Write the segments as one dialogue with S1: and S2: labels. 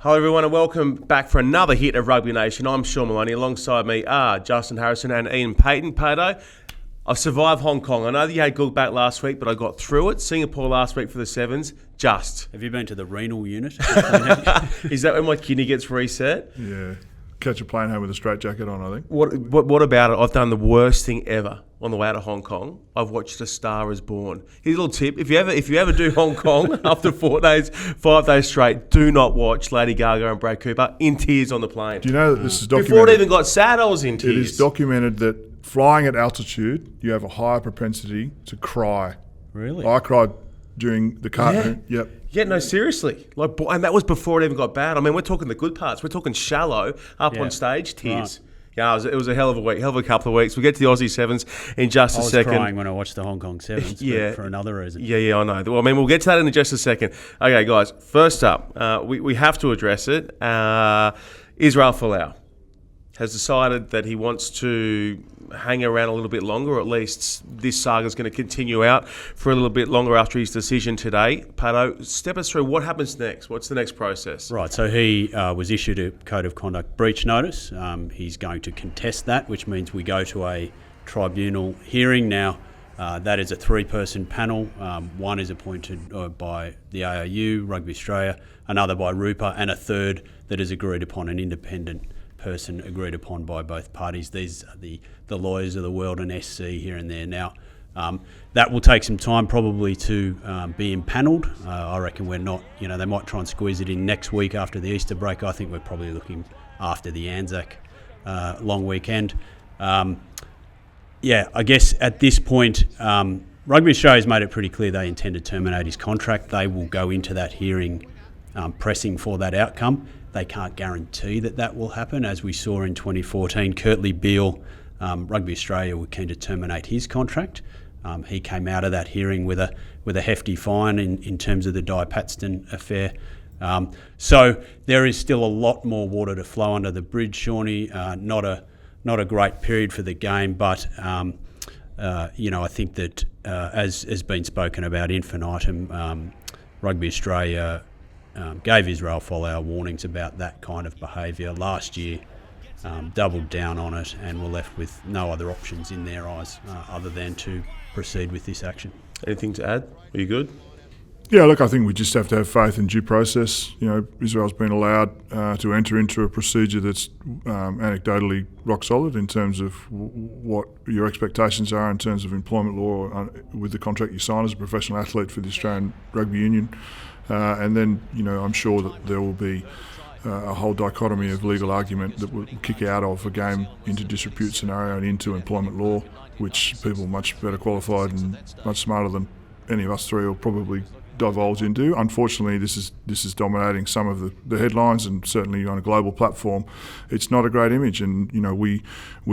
S1: Hello everyone and welcome back for another hit of Rugby Nation. I'm Sean Maloney. Alongside me are Justin Harrison and Iain Payten. Payto, I've survived Hong Kong. I know that you had good back last week, but I got through it. Singapore last week for the Sevens.
S2: Have you been to the renal unit?
S1: Is that when my kidney gets reset?
S3: Yeah. Catch a plane home with a straitjacket on, I think.
S1: What about it? I've done the worst thing ever on the way out of Hong Kong. I've watched A Star Is Born. Here's a little tip. If you ever do Hong Kong after 5 days straight, do not watch Lady Gaga and Brad Cooper in tears on the plane.
S3: Do you know that this is documented?
S1: Before it even got sad, I was in tears.
S3: It is documented that flying at altitude, you have a higher propensity to cry.
S2: Really?
S3: I cried during the cartoon.
S1: Yeah.
S3: Yep.
S1: Yeah, no, seriously. And that was before it even got bad. I mean, we're talking the good parts. We're talking shallow, up on stage, tears. Right. Yeah, it was a hell of a week, hell of a couple of weeks. We'll get to the Aussie Sevens in just a second.
S2: I was crying when I watched the Hong Kong Sevens, but for another reason.
S1: Yeah, I know. Well, I mean, we'll get to that in just a second. Okay, guys, first up, we have to address it. Israel Folau has decided that he wants to hang around a little bit longer, or at least this saga is going to continue out for a little bit longer after his decision today. Pato, step us through what happens next. What's the next process?
S2: Right, so he was issued a Code of Conduct breach notice. He's going to contest that, which means we go to a tribunal hearing. Now, that is a 3-person panel. One is appointed by the AAU, Rugby Australia, another by Rupa, and a third that is agreed upon, an independent person agreed upon by both parties. These are the lawyers of the world and SC here and there. Now, that will take some time probably to be impanelled. I reckon we're not, they might try and squeeze it in next week after the Easter break. I think we're probably looking after the Anzac long weekend. I guess at this point, Rugby Australia's made it pretty clear they intend to terminate his contract. They will go into that hearing pressing for that outcome. They can't guarantee that will happen. As we saw in 2014, Kurtley Beale, Rugby Australia were keen to terminate his contract. He came out of that hearing with a hefty fine in terms of the Di Patston affair. So there is still a lot more water to flow under the bridge, Shawnee. Not a great period for the game, but I think that as has been spoken about infinitum, Rugby Australia gave Israel Folau warnings about that kind of behaviour last year, doubled down on it, and were left with no other options in their eyes other than to proceed with this action.
S1: Anything to add? Are you good?
S3: Yeah, look, I think we just have to have faith in due process. Israel's been allowed to enter into a procedure that's anecdotally rock solid in terms of what your expectations are in terms of employment law with the contract you sign as a professional athlete for the Australian Rugby Union. And then, I'm sure that there will be a whole dichotomy of legal argument that will kick out of a game into disrepute scenario and into employment law, which people much better qualified and much smarter than any of us three will probably divulge into. Unfortunately, this is dominating some of the headlines, and certainly on a global platform, it's not a great image. And we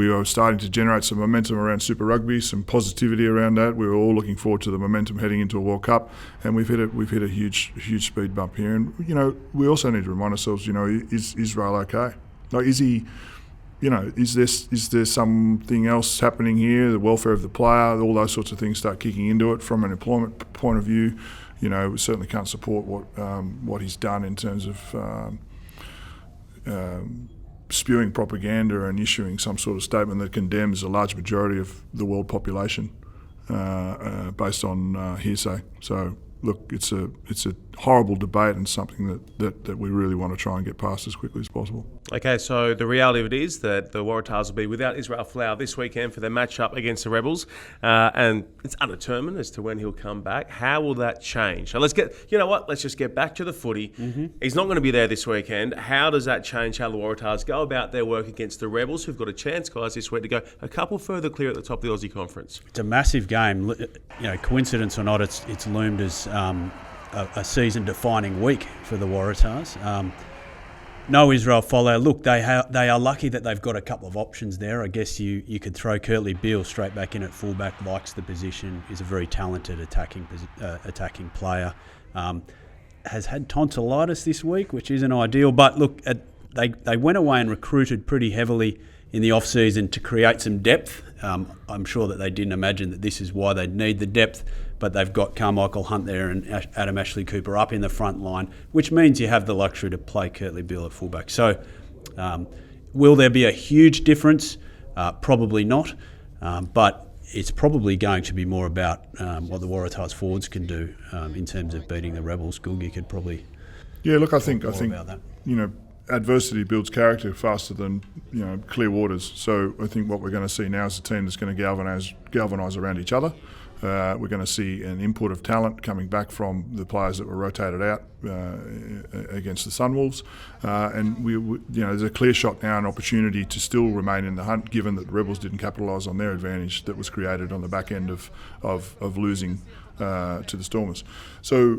S3: are starting to generate some momentum around Super Rugby, some positivity around that. We were all looking forward to the momentum heading into a World Cup, and we've hit a huge speed bump here. And we also need to remind ourselves, is Israel okay? Like, is he? Is there something else happening here? The welfare of the player, all those sorts of things start kicking into it from an employment point of view. We certainly can't support what he's done in terms of spewing propaganda and issuing some sort of statement that condemns a large majority of the world population based on hearsay. So, look, it's a horrible debate and something that we really want to try and get past as quickly as possible.
S1: Okay, so the reality of it is that the Waratahs will be without Israel Folau this weekend for their match-up against the Rebels, and it's undetermined as to when he'll come back. How will that change? So let's just get back to the footy. Mm-hmm. He's not going to be there this weekend. How does that change how the Waratahs go about their work against the Rebels, who've got a chance, guys, this week to go a couple further clear at the top of the Aussie Conference?
S2: It's a massive game. Coincidence or not, it's loomed as a season-defining week for the Waratahs. No Israel Folau. Look, they are lucky that they've got a couple of options there. I guess you could throw Kurtley Beale straight back in at fullback, likes the position, is a very talented attacking player. Has had tonsillitis this week, which isn't ideal. But look, they went away and recruited pretty heavily in the off-season to create some depth. I'm sure that they didn't imagine that this is why they'd need the depth, but they've got Carmichael Hunt there and Adam Ashley Cooper up in the front line, which means you have the luxury to play Kurtley Beale at fullback. So will there be a huge difference? Probably not, but it's probably going to be more about what the Waratahs forwards can do in terms of beating the Rebels. Googie could probably
S3: I think
S2: about that.
S3: Adversity builds character faster than clear waters. So I think what we're going to see now is a team that's going to galvanise around each other. We're going to see an input of talent coming back from the players that were rotated out against the Sunwolves, and there's a clear shot now, an opportunity to still remain in the hunt, given that the Rebels didn't capitalise on their advantage that was created on the back end of losing to the Stormers. So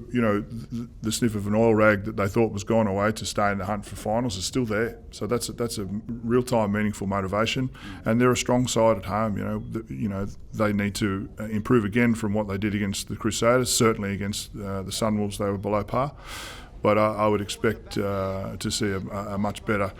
S3: the sniff of an oil rag that they thought was gone away to stay in the hunt for finals is still there. So that's a real-time, meaningful motivation, and they're a strong side at home. They need to improve again from what they did against the Crusaders. Certainly against the Sunwolves, they were below par, but I would expect to see a much better,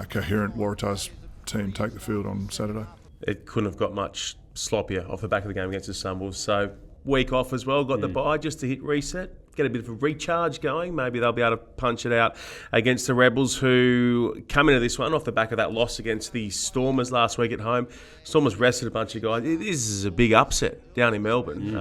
S3: coherent Waratahs team take the field on Saturday.
S1: It couldn't have got much sloppier off the back of the game against the Sunwolves. So week off as well, got the bye just to hit reset, get a bit of a recharge going. Maybe they'll be able to punch it out against the Rebels, who come into this one off the back of that loss against the Stormers last week at home. Stormers rested a bunch of guys. This is a big upset down in Melbourne.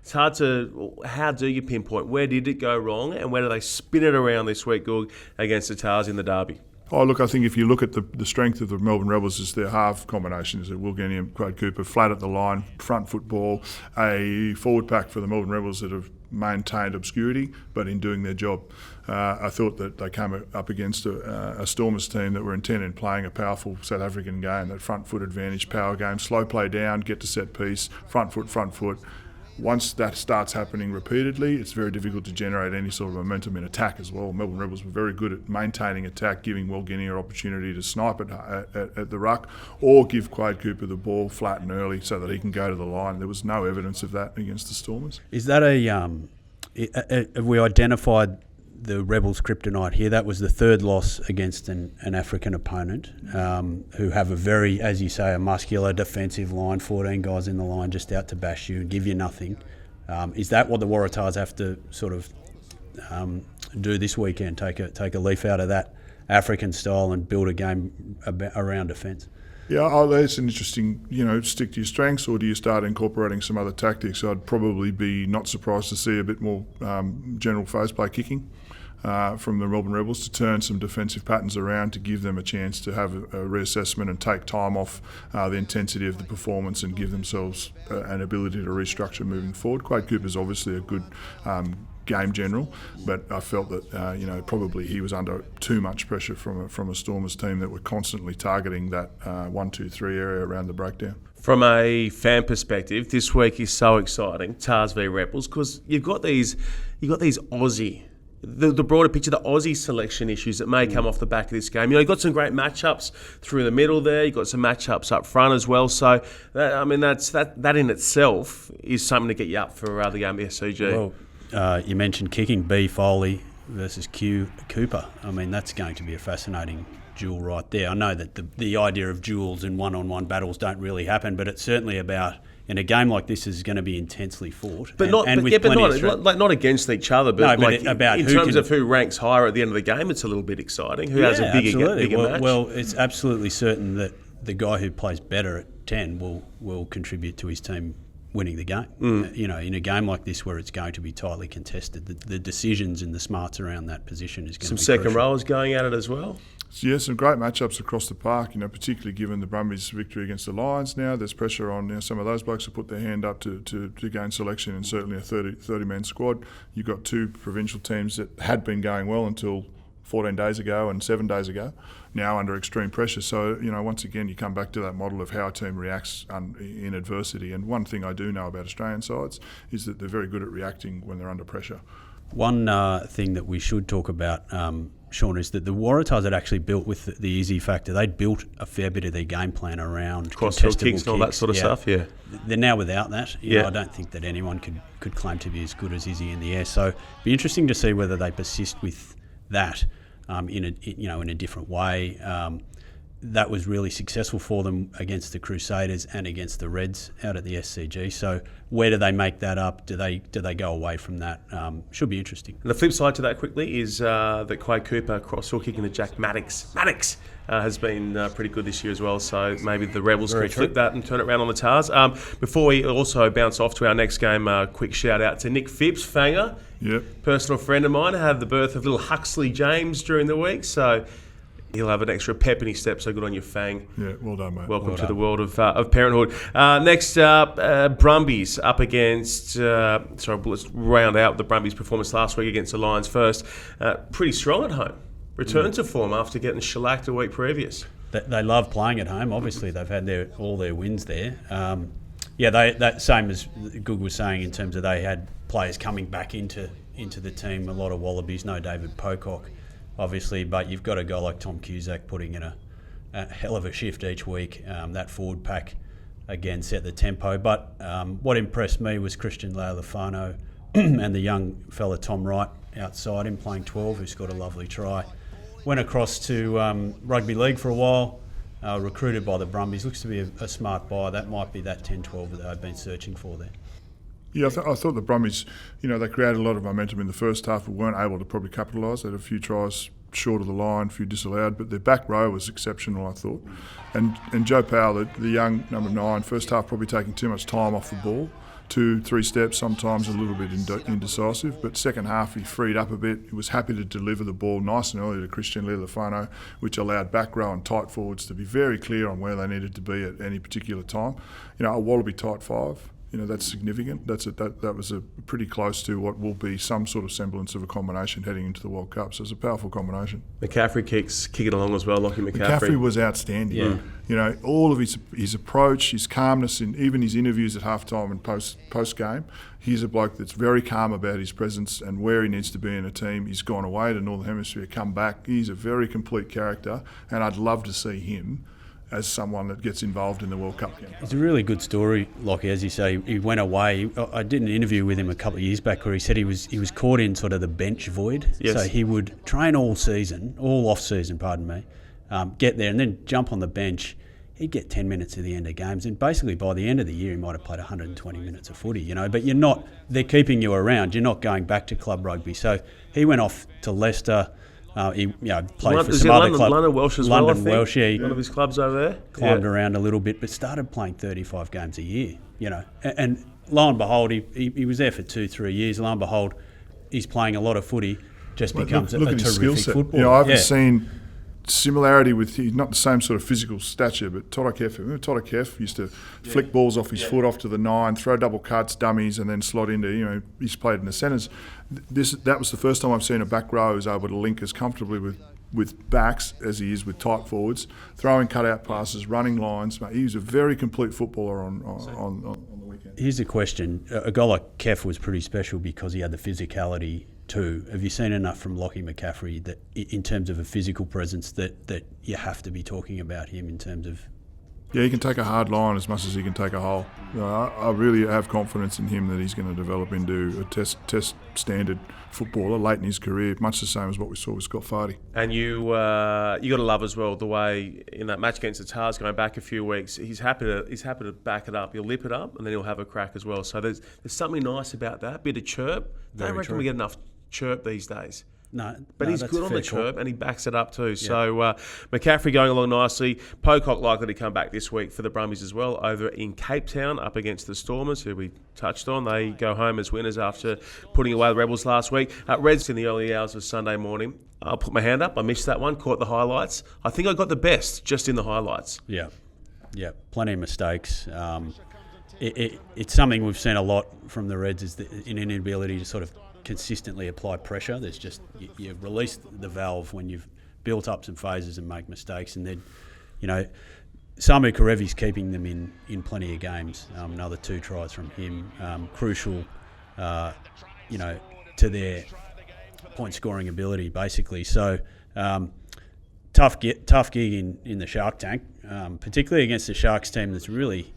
S1: It's hard to, how do you pinpoint where did it go wrong and where do they spin it around this week, Goog, against the Tars in the derby?
S3: Oh, look, I think if you look at the strength of the Melbourne Rebels, is their half combinations. Wilgeni and Quade Cooper, flat at the line, front football, a forward pack for the Melbourne Rebels that have maintained obscurity, but in doing their job. I thought that they came up against a Stormers team that were intent in playing a powerful South African game, that front foot advantage, power game, slow play down, get to set piece, front foot. Once that starts happening repeatedly, it's very difficult to generate any sort of momentum in attack as well. Melbourne Rebels were very good at maintaining attack, giving Wilgeni an opportunity to snipe at the ruck, or give Quade Cooper the ball flat and early so that he can go to the line. There was no evidence of that against the Stormers.
S2: Is that have we identified the Rebels' kryptonite here? That was the third loss against an African opponent who have a very, as you say, a muscular defensive line, 14 guys in the line just out to bash you and give you nothing. Is that what the Waratahs have to sort of do this weekend? Take a leaf out of that African style and build a game around defence?
S3: Yeah, that's an interesting, stick to your strengths, or do you start incorporating some other tactics? I'd probably be not surprised to see a bit more general phase play kicking from the Melbourne Rebels to turn some defensive patterns around, to give them a chance to have a reassessment and take time off the intensity of the performance and give themselves an ability to restructure moving forward. Quade Cooper's obviously a good game general, but I felt that probably he was under too much pressure from a Stormers team that were constantly targeting that 1-2-3 area around the breakdown.
S1: From a fan perspective, this week is so exciting, Tars v Rebels, because you've got these Aussie. The broader picture, the Aussie selection issues that may come off the back of this game. You've got some great matchups through the middle there. You've got some matchups up front as well. So, that in itself is something to get you up for the game of the SCG.
S2: Well, you mentioned kicking, B Foley versus Q Cooper. I mean, that's going to be a fascinating duel right there. I know that the idea of duels and one-on-one battles don't really happen, but it's certainly about, in a game like this, is going to be intensely fought.
S1: But not against each other, but about in terms of who ranks higher at the end of the game, it's a little bit exciting. Who has a bigger match?
S2: Well, it's absolutely certain that the guy who plays better at 10 will contribute to his team winning the game. In a game like this where it's going to be tightly contested, the decisions and the smarts around that position is going to be
S1: some second
S2: crucial.
S1: rowers going at it as well.
S3: Yeah, some great matchups across the park, particularly given the Brumbies' victory against the Lions now. There's pressure on some of those blokes to put their hand up to gain selection in certainly a 30-man squad. You've got two provincial teams that had been going well until 14 days ago and 7 days ago, now under extreme pressure. So, once again, you come back to that model of how a team reacts in adversity. And one thing I do know about Australian sides is that they're very good at reacting when they're under pressure.
S2: One thing that we should talk about, Sean, is that the Waratahs had actually built with the easy factor. They'd built a fair bit of their game plan around
S1: cross-field kicks and all that sort of stuff, yeah.
S2: They're now without that. I don't think that anyone could claim to be as good as Izzy in the air. So it'd be interesting to see whether they persist with that in a different way. that was really successful for them against the Crusaders and against the Reds out at the SCG. So where do they make that up? Do they go away from that? Should be interesting.
S1: And the flip side to that quickly is that Quade Cooper cross-field kicking to Jack Maddox has been pretty good this year as well. So maybe the Rebels could flip that and turn it around on the Tars. Before we also bounce off to our next game, quick shout out to Nick Phipps, Fanger.
S3: Yep.
S1: Personal friend of mine. I had the birth of little Huxley James during the week, so he'll have an extra pep in his step, so good on you, Fang.
S3: Yeah, well done, mate.
S1: Welcome to the world of parenthood. Next up, Brumbies up against... let's round out the Brumbies' performance last week against the Lions first. Pretty strong at home. Return to form after getting shellacked a week previous.
S2: They love playing at home. Obviously, they've had all their wins there. That same as Goog was saying in terms of they had players coming back into the team. A lot of Wallabies, no David Pocock, obviously, but you've got a guy like Tom Cusack putting in a hell of a shift each week. That forward pack, again, set the tempo. But what impressed me was Christian Lealifano and the young fella Tom Wright outside him playing 12, who scored a lovely try. Went across to Rugby League for a while, recruited by the Brumbies. Looks to be a smart buy. That might be that 10-12 that they've been searching for there.
S3: Yeah, I thought the Brumbies, they created a lot of momentum in the first half, but weren't able to probably capitalise. They had a few tries short of the line, a few disallowed, but their back row was exceptional, I thought. And Joe Powell, the young number 9, first half probably taking too much time off the ball, 2-3 steps, sometimes a little bit indecisive, but second half he freed up a bit. He was happy to deliver the ball nice and early to Christian Lealifano, which allowed back row and tight forwards to be very clear on where they needed to be at any particular time. A Wallaby tight 5. That's significant. That was a pretty close to what will be some sort of semblance of a combination heading into the World Cup. So it's a powerful combination.
S1: McCaffrey kicking along as well, Lockie McCaffrey.
S3: McCaffrey was outstanding. Yeah. All of his approach, his calmness, and even his interviews at halftime and post game. He's a bloke that's very calm about his presence and where he needs to be in a team. He's gone away to Northern Hemisphere, come back. He's a very complete character, and I'd love to see him as someone that gets involved in the World Cup game.
S2: It's a really good story, Lockie, as you say. He went away. I did an interview with him a couple of years back where he said he was caught in sort of the bench void.
S1: Yes.
S2: So he would train all off-season, get there and then jump on the bench. He'd get 10 minutes at the end of games, and basically by the end of the year he might have played 120 minutes of footy, but they're keeping you around. You're not going back to club rugby. So he went off to Leicester. He played for some other clubs.
S1: London Welsh as well, I think.
S2: Welsh, yeah.
S1: One of his clubs over there.
S2: Climbed around a little bit, but started playing 35 games a year, And lo and behold, he was there for 2-3 years. Lo and behold, he's playing a lot of footy, just becomes a terrific footballer.
S3: I haven't seen similarity with, he's not the same sort of physical stature, but Todakef, remember Todakef used to flick balls off his foot off to the 9, throw double cuts, dummies, and then slot into, he's played in the centres. That was the first time I've seen a back row who's able to link as comfortably with backs as he is with tight forwards, throwing cut-out passes, running lines. He was a very complete footballer on the weekend.
S2: Here's a question. A guy like Kef was pretty special because he had the physicality too. Have you seen enough from Lockie McCaffrey that, in terms of a physical presence, that you have to be talking about him in terms of...
S3: Yeah, he can take a hard line as much as he can take a hole. I really have confidence in him that he's going to develop into a test standard footballer late in his career, much the same as what we saw with Scott Fardy.
S1: And you got to love as well the way in that match against the Tars going back a few weeks, he's happy to back it up. He'll lip it up and then he'll have a crack as well. So there's something nice about that bit of chirp. Don't reckon we get enough chirp these days. But he's good on the chirp and he backs it up too. Yeah. So McCaffrey going along nicely. Pocock likely to come back this week for the Brumbies as well, over in Cape Town up against the Stormers, who we touched on. They go home as winners after putting away the Rebels last week. Reds in the early hours of Sunday morning. I'll put my hand up. I missed that one, caught the highlights. I think I got the best just in the highlights.
S2: Yeah, plenty of mistakes. It's something we've seen a lot from the Reds, is the inability to sort of consistently apply pressure. There's just you release the valve when you've built up some phases and make mistakes, and then Samu Karevi's keeping them in plenty of games. Another 2 tries from him, crucial to their point scoring ability basically. So tough gig in the Shark Tank, particularly against the Sharks team that's really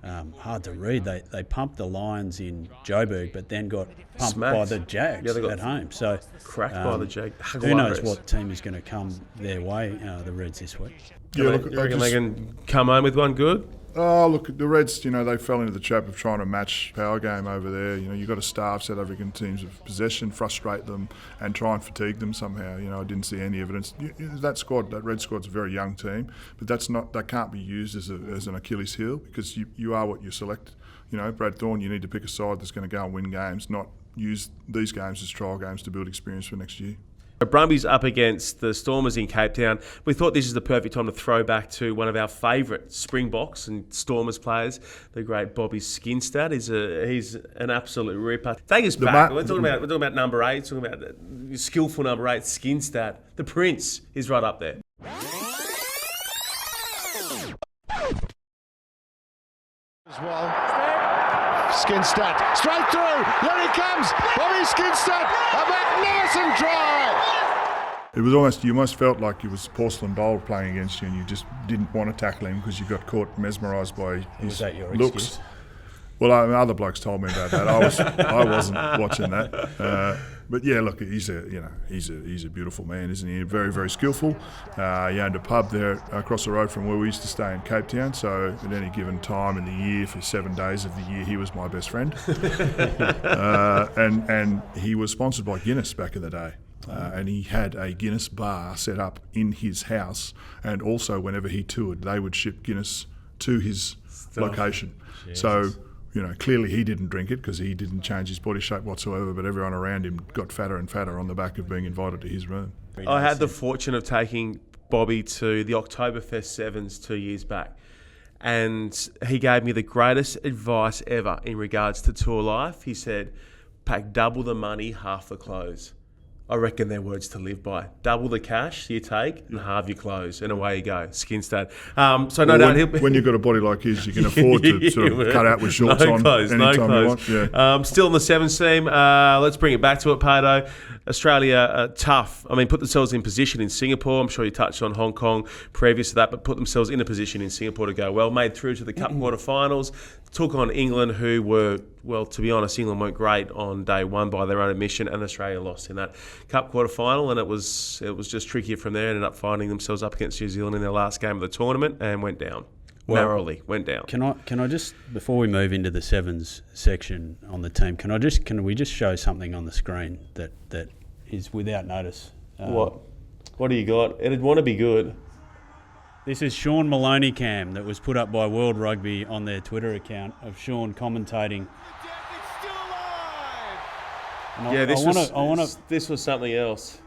S2: hard to read. They pumped the Lions in Joburg, but then got pumped
S1: Smacked
S2: by the Jags
S1: Yeah, they got
S2: at home. So
S1: cracked by the Jags.
S2: who knows what team is going to come their way, the Reds, this week.
S3: Yeah, look,
S1: You reckon they can come home with one good?
S3: Oh, look, the Reds, they fell into the trap of trying to match power game over there. You've got to starve South African teams of possession, frustrate them, and try and fatigue them somehow. I didn't see any evidence. That Red squad's a very young team, but that can't be used as an Achilles heel, because you are what you select. Brad Thorne, you need to pick a side that's going to go and win games, not use these games as trial games to build experience for next year.
S1: Brumbies up against the Stormers in Cape Town. We thought this is the perfect time to throw back to one of our favourite Springboks and Stormers players, the great Bobby Skinstad. He's an absolute ripper. Take us back. We're talking about number 8, talking about skillful number 8, Skinstad. The Prince is right up there.
S4: As well. Skinstad straight through. Here he comes. Bobby Skinstad, a magnificent drive.
S3: It was you almost felt like it was porcelain bowl playing against you, and you just didn't want to tackle him because you got caught mesmerised by his
S2: Was that your
S3: looks.
S2: excuse?
S3: Well, other blokes told me about that. I wasn't watching that. But yeah, look, he's a beautiful man, isn't he? Very, very skillful. He owned a pub there across the road from where we used to stay in Cape Town. So at any given time in the year, for 7 days of the year, he was my best friend. And he was sponsored by Guinness back in the day. And he had a Guinness bar set up in his house, and also whenever he toured, they would ship Guinness to his location.
S2: Jesus.
S3: So, clearly he didn't drink it because he didn't change his body shape whatsoever, but everyone around him got fatter and fatter on the back of being invited to his room.
S1: I had the fortune of taking Bobby to the Oktoberfest Sevens 2 years back, and he gave me the greatest advice ever in regards to tour life. He said, pack double the money, half the clothes. I reckon they're words to live by. Double the cash you take and halve your clothes, and away you go. Skinstad. So no doubt
S3: when you've got a body like his, you can afford to sort of cut out with shorts on anytime you want. Yeah.
S1: Still in the sevens team. Let's bring it back to it, Payten. Australia, tough. Put themselves in position in Singapore. I'm sure you touched on Hong Kong previous to that, but put themselves in a position in Singapore to go well. Made through to the Cup quarterfinals. Took on England, who were, well, to be honest, England weren't great on day one by their own admission, and Australia lost in that Cup quarterfinal, and it was just trickier from there. Ended up finding themselves up against New Zealand in their last game of the tournament and went down. Narrowly went down.
S2: Can I just, before we move into the sevens section on the team, can we just show something on the screen that is without notice?
S1: What do you got? It'd want to be good.
S2: This is Shaun Maloney cam that was put up by World Rugby on their Twitter account of Shaun commentating.
S1: This was something else.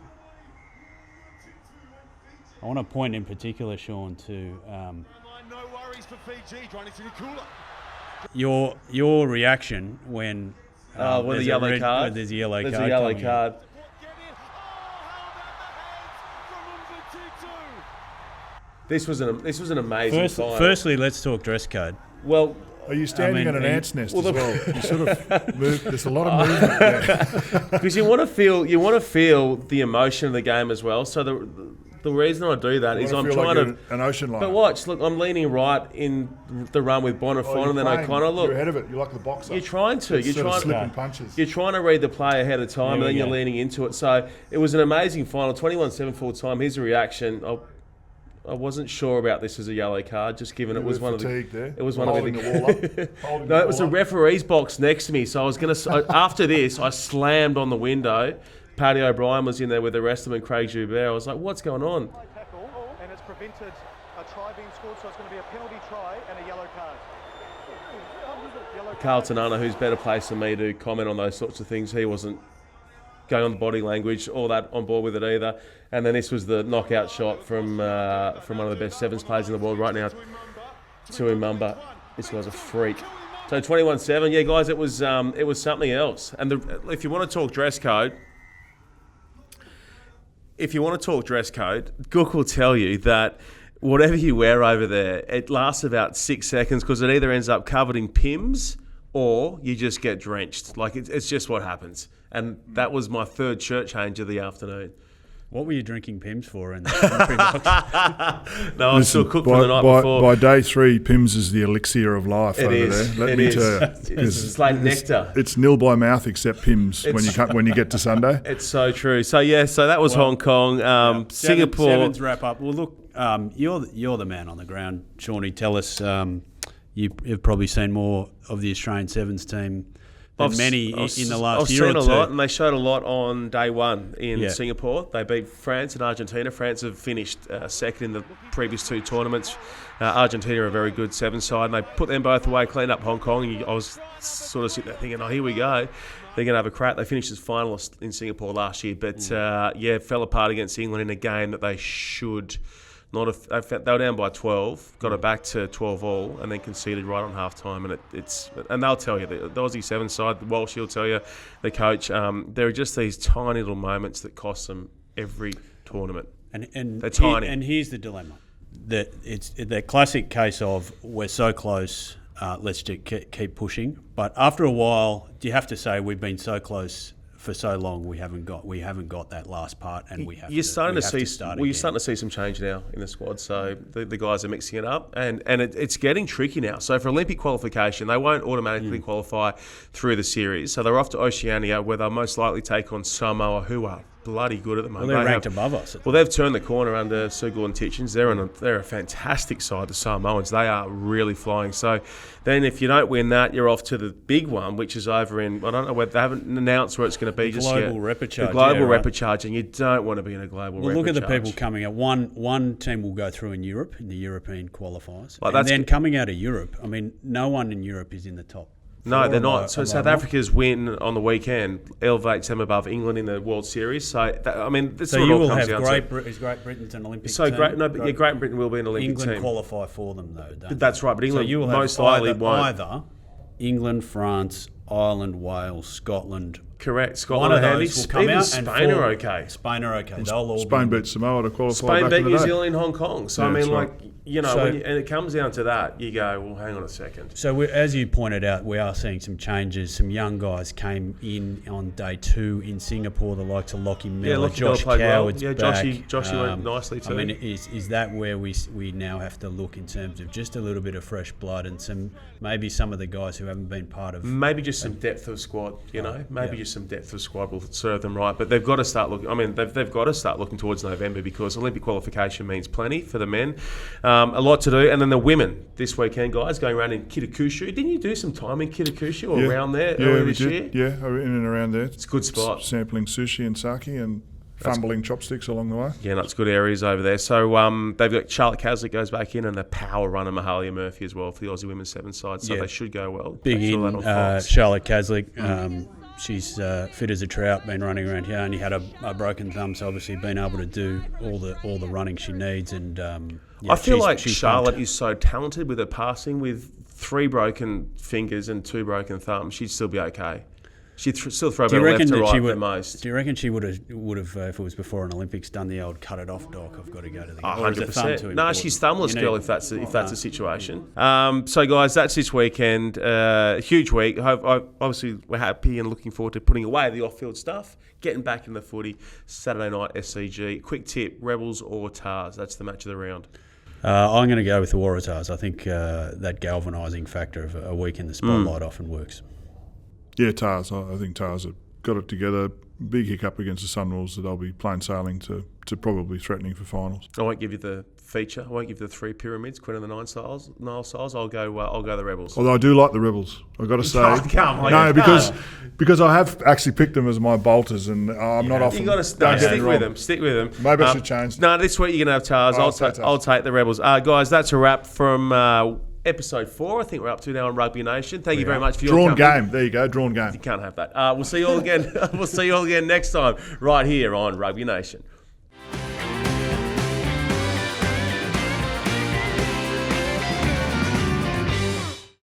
S2: I want to point in particular, Shaun, to
S4: No worries for Fiji. Trying to see the cooler.
S2: your reaction when
S1: With the yellow card.
S2: There's a yellow
S1: There's
S2: card.
S1: a yellow card. This was an amazing final.
S2: Firstly, let's talk dress code.
S1: Well,
S3: Are you standing on an ant's nest as well? You sort of move. There's a lot of movement there.
S1: because you want to feel the emotion of the game as well. So the reason I do that is I'm trying to
S3: an ocean line.
S1: But watch, look, I'm leaning right in the run with Bonifon, and then I kind of look.
S3: You're ahead of it. You're like the boxer.
S1: You're trying to.
S3: You're trying slipping punches.
S1: You're trying to read the play ahead of time, and then you're leaning into it. So it was an amazing final, 21-7 full time. Here's a reaction. I wasn't sure about this as a yellow card, just given it was one of the.
S3: There.
S1: It was one of
S3: the wall up.
S1: No, it was the referee's box next to me. So I was going to. After this, I slammed on the window. Paddy O'Brien was in there with the rest of them, and Craig Joubert. I was like, "What's going on?"
S5: And it's prevented a try being scored, so it's going to be a penalty try and a yellow card.
S1: Carlton Unna, who's better placed than me to comment on those sorts of things, he wasn't going on the body language, all that on board with it either. And then this was the knockout shot from one of the best sevens players in the world right now, Tui Mumba. This guy's a freak. So 21-7, yeah, guys, it was something else. And if you want to talk dress code, Gook will tell you that whatever you wear over there, it lasts about 6 seconds because it either ends up covered in pims or you just get drenched. Like it's just what happens. And that was my third shirt change of the afternoon.
S2: What were you drinking Pims for in the commentary box?
S1: No, I'm still cooked from the night before.
S3: By day 3, Pims is the elixir of life
S1: It
S3: over
S1: is.
S3: there. Let me tell you.
S1: It's like nectar.
S3: It's nil by mouth except Pims when you get to Sunday.
S1: It's so true. So that was Hong Kong. Singapore.
S2: Sevens wrap up. Well, look, you're the man on the ground, Shawnee. Tell us. You've probably seen more of the Australian Sevens team than many in the last year or two.
S1: I've seen a lot, and they showed a lot on day 1 in Singapore. They beat France and Argentina. France have finished second in the previous 2 tournaments. Argentina are a very good 7 side, and they put them both away, cleaned up Hong Kong. And I was sort of sitting there thinking, here we go. They're going to have a crack. They finished as finalists in Singapore last year, but fell apart against England in a game that they should not have. They were down by 12, got it back to 12-all, and then conceded right on half time. And they'll tell you, the Aussie 7 side, Walsh will tell you, the coach, there are just these tiny little moments that cost them every tournament.
S2: And
S1: they're tiny.
S2: And here's the dilemma: that it's the classic case of we're so close. Let's just keep pushing. But after a while, do you have to say we've been so close for so long? We haven't got that last part, and you're starting
S1: to see some change now in the squad. So the guys are mixing it up, and it's getting tricky now. So for Olympic qualification, they won't automatically qualify through the series. So they're off to Oceania, where they'll most likely take on Samoa, who are bloody good at the moment.
S2: Well, they're ranked above us.
S1: Well, they've turned the corner under Sir Gordon Titchens. They're a fantastic side, the Samoans. They are really flying. So then if you don't win that, you're off to the big one, which is over in, I don't know whether they haven't announced where it's going to be just yet.
S2: Global repechage.
S1: The global repechage, and you don't want to be in a global repechage.
S2: Well, look at the people coming out. One team will go through in Europe, in the European qualifiers. And then coming out of Europe, I mean, no one in Europe is in the top.
S1: No, they're not. So South Africa's win on the weekend elevates them above England in the World Series. So this
S2: you will
S1: comes
S2: have
S1: down
S2: Great Britain's an Olympic
S1: team.
S2: Great
S1: Britain will be an Olympic team.
S2: England qualify for them though, don't
S1: That's right, but England
S2: you will
S1: most likely won't.
S2: Either England, France, Ireland, Wales, Scotland.
S1: Correct. Scotland are handy. Even Spain are okay.
S2: Spain are okay.
S3: Spain beat Samoa to qualify.
S1: Spain
S3: beat
S1: New Zealand in Hong Kong. So
S3: right.
S1: and it comes down to that, you go, well, hang on a second.
S2: So as you pointed out, we are seeing some changes. Some young guys came in on day 2 in Singapore, the likes of Lockie Miller, Josh Coward's back.
S1: Joshy went nicely too.
S2: I mean, is that where we now have to look in terms of just a little bit of fresh blood and maybe some of the guys who haven't been part of...
S1: Maybe just some depth of squad, just some depth of squad will serve them right. But they've got to start looking... I mean, they've got to start looking towards November because Olympic qualification means plenty for the men. A lot to do. And then the women this weekend, guys, going around in Kitakyushu. Didn't you do some time in Kitakyushu or around there earlier this year?
S3: Yeah, in and around there.
S1: It's a good spot.
S3: Sampling sushi and sake and fumbling chopsticks along the way.
S1: Yeah, that's good areas over there. So they've got Charlotte Caslick goes back in and the power runner Mahalia Murphy as well for the Aussie Women's 7 side. So they should go well.
S2: Big in Charlotte Caslick. She's fit as a trout, been running around here. Only had a broken thumb, so obviously been able to do all the running she needs. And
S1: I feel like Charlotte is so talented with her passing. With 3 broken fingers and 2 broken thumbs, she'd still be okay. She'd still throw better left to right than most.
S2: Do you reckon she would have, if it was before an Olympics, done the old cut it off, Doc? I've got to go to the...
S1: 100%. No, she's thumbless, girl, if that's a situation. So, guys, that's this weekend. Huge week. Obviously, we're happy and looking forward to putting away the off-field stuff, getting back in the footy. Saturday night, SCG. Quick tip, Rebels or Tars? That's the match of the round.
S2: I'm going to go with the Waratahs. I think that galvanising factor of a week in the spotlight often works.
S3: Yeah, Tars. I think Tars have got it together. Big hiccup against the Sunwolves that they'll be plain sailing to probably threatening for finals.
S1: I won't give you the feature. I won't give you the 3 pyramids, Queen of the Nile Styles. I'll go the Rebels.
S3: Although I do like the Rebels, I've got to say. Because I have actually picked them as my bolters, and I'm not often.
S1: You got to stick with them. Stick with them.
S3: Maybe I should change.
S1: No, this week you're going to have Tars. I'll take the Rebels. Guys, that's a wrap from. Episode 4, I think we're up to now on Rugby Nation. Thank you very much for your company.
S3: Drawn game. There you go, drawn game.
S1: You can't have that. We'll see you all again. We'll see you all again next time, right here on Rugby Nation.